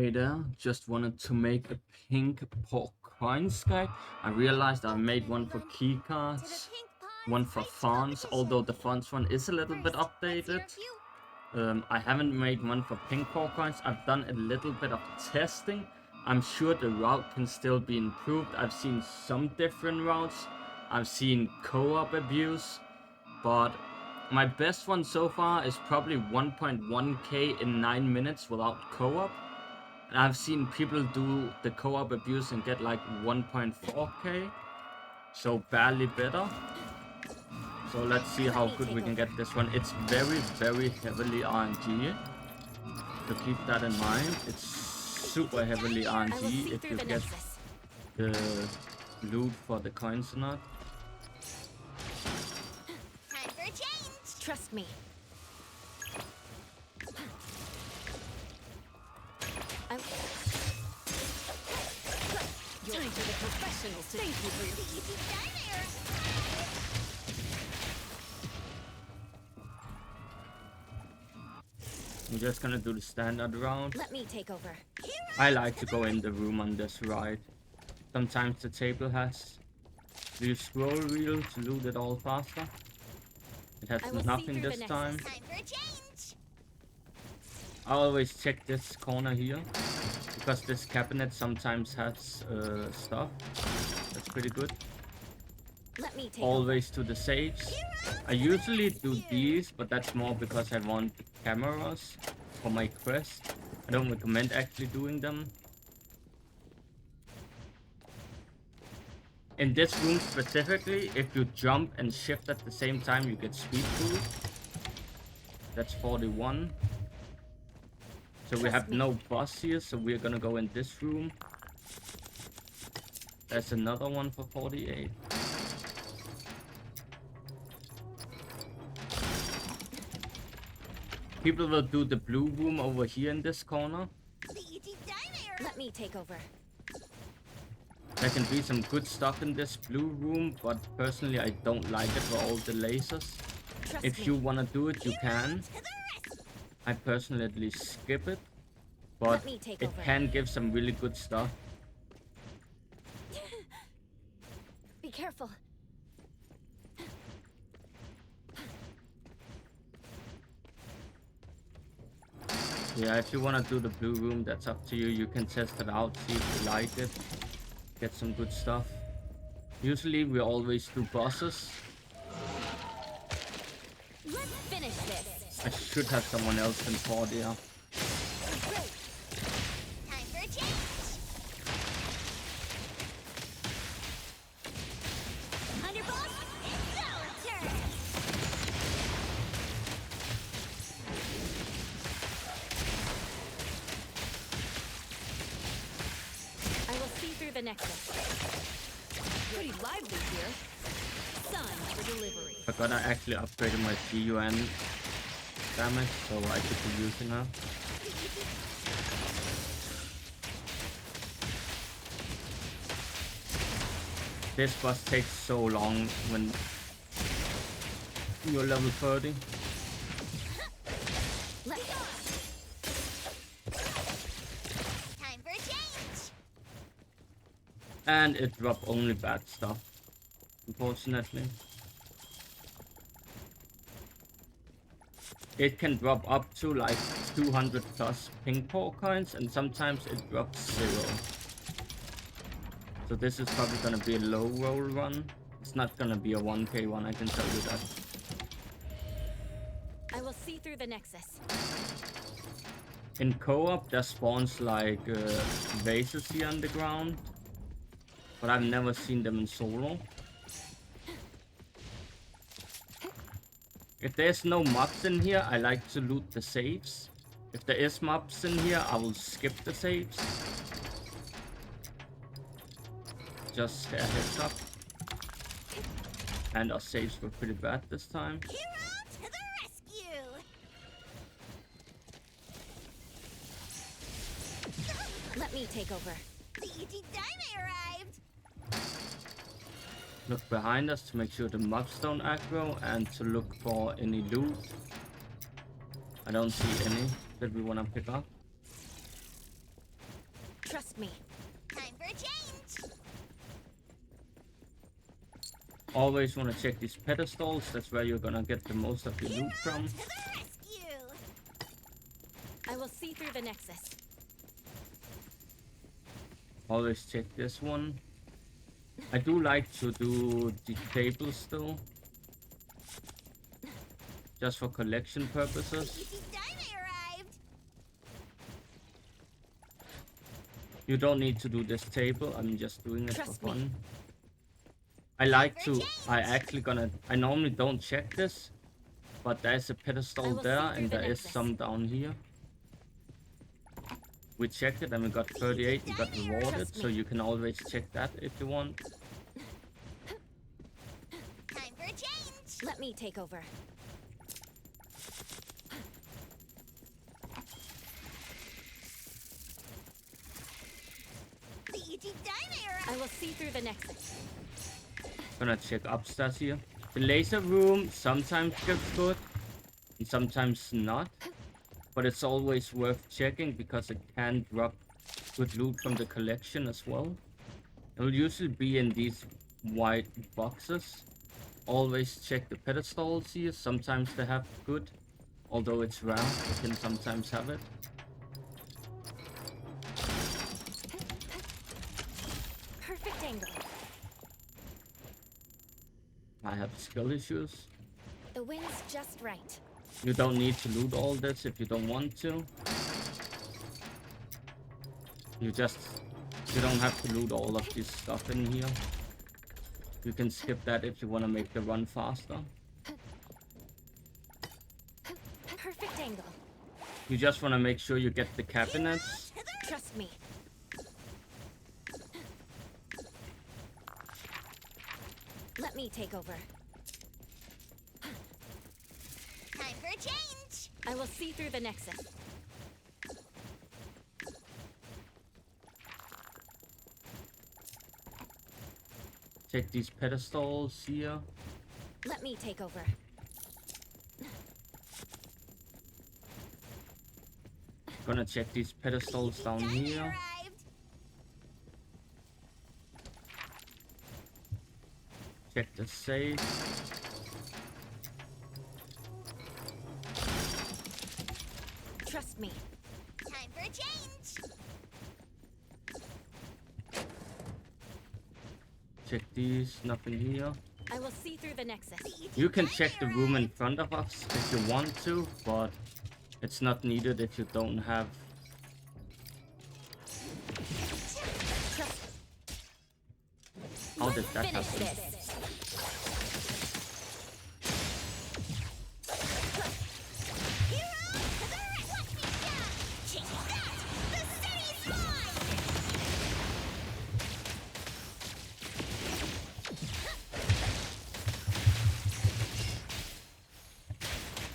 Hey there, just wanted to make a pink pork coins guide. I realized I made one for keycards, one for fonts, although the fonts one is a little bit updated. I haven't made one for pink pork coins. I've done a little bit of testing. I'm sure the route can still be improved. I've seen some different routes. I've seen co-op abuse, but my best one so far is probably 1.1k in 9 minutes without co-op. And I've seen people do the co-op abuse and get like 1.4k, so barely better. So let's see how good we can get this one. It's very heavily RNG, so keep that in mind. It's super heavily RNG if you get the loot for the coins or not. Time for a change. Trust me. You're into the professionals. Thank you for your Easy diner. I'm just gonna do the standard round. Let me take over. I like to go in the room on this ride. Sometimes the table has the scroll wheel to loot it all faster. It has nothing this time. Time for a change. I always check this corner here, because this cabinet sometimes has stuff. That's pretty good. Let me take Always to the safes. I usually do these, but that's more because I want cameras for my quest. I don't recommend actually doing them. In this room specifically, if you jump and shift at the same time, you get speed boost. That's 41. So we have no boss here, so we're gonna go in this room. There's another one for 48. People will do the blue room over here in this corner. Let me take over. There can be some good stuff in this blue room, but personally I don't like it for all the lasers. If you wanna do it, you can. I personally at least skip it, but it can give some really good stuff. Be careful. Yeah, if you wanna do the blue room, that's up to you. You can test it out, see if you like it. Get some good stuff. Usually we always do bosses. Let's finish this. I should have someone else in 40. Yeah. Time for a change. Underboss, it's our turn. I will see through the nexus. Pretty lively here. Sun for delivery. I gotta actually upgrade my GUN damage, so I could be using her. This boss takes so long when you're level 30. Time for a change. And it dropped only bad stuff, unfortunately. It can drop up to like 200 plus pink pork coins, and sometimes it drops 0. So this is probably gonna be a low roll run. It's not gonna be a 1k one, I can tell you that. I will see through the nexus. In co-op, there spawns like vases here on the ground, but I've never seen them in solo. If there's no mobs in here, I like to loot the safes. If there is mobs in here, I will skip the safes. Just a heads up. And our saves were pretty bad this time. Hero to the rescue. Let me take over. The ET Diner arrived. Look behind us to make sure the mobs don't aggro, and to look for any loot. I don't see any that we want to pick up. Trust me. Time for a change. Always want to check these pedestals. That's where you're gonna get the most of your loot from. To the rescue. I will see through the nexus. Always check this one. I do like to do the tables though, just for collection purposes. Easy Daime arrived. You don't need to do this table. I'm just doing it Trust for me. fun. I normally don't check this, but there's a pedestal will there see through and the there is nexus. some down here. We checked it and we got 38, we got rewarded, Trust so me. you can always check that if you want. Time for a change. Let me take over. The Easy Daime I arrived. will see through the nexus. Gonna check upstairs here. The laser room sometimes gets good and sometimes not, but it's always worth checking because it can drop good loot from the collection as well. It will usually be in these white boxes. Always check the pedestals here. Sometimes they have good, although it's rare. You can sometimes have it. Perfect angle. I have skill issues. The wind's just right. You don't need to loot all this if you don't want to. You don't have to loot all of this stuff in here. You can skip that if you want to make the run faster. Perfect angle. You just want to make sure you get the cabinets. Trust me. Let me take over. Time for a change. I will see through the nexus. Check these pedestals here. Let me take over. Gonna check these pedestals down Daime here. arrived. Check the safe. Trust me. Time for a change. Check these. Nothing here. I will see through the nexus. You can check the room in front of us if you want to, but it's not needed if you don't have. Trust. How did that Finish happen? this. Hero to the rescue. Watch me shine. Check that. The city's mine.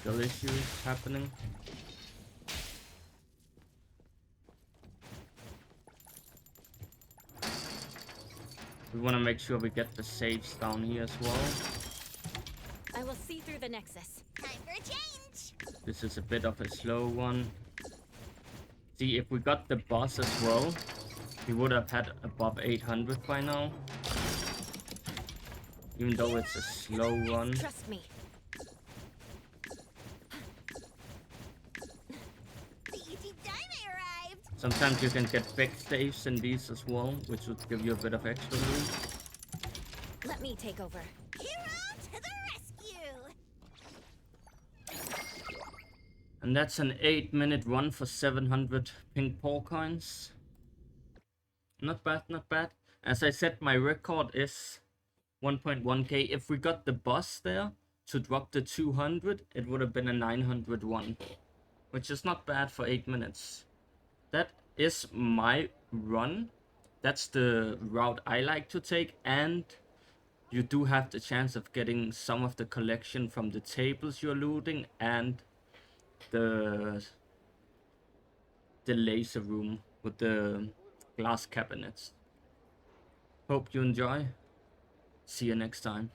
Skill issues happening. We want to make sure we get the safes down here as well. I will see through the nexus. Time for a change. This is a bit of a slow one. See, if we got the boss as well, we would have had above 800 by now. Even though it's a slow one. Trust me. The Easy Daime arrived. Sometimes you can get big saves in these as well, which would give you a bit of extra loot. Let me take over. Hero to the rescue. And that's an 8-minute run for 700 pink paw coins. Not bad, not bad. As I said, my record is 1.1k. If we got the boss there to drop the 200, it would have been a 900 one, which is not bad for 8 minutes. That is my run. That's the route I like to take, and you do have the chance of getting some of the collection from the tables you're looting and the laser room with the glass cabinets. Hope you enjoy. See you next time.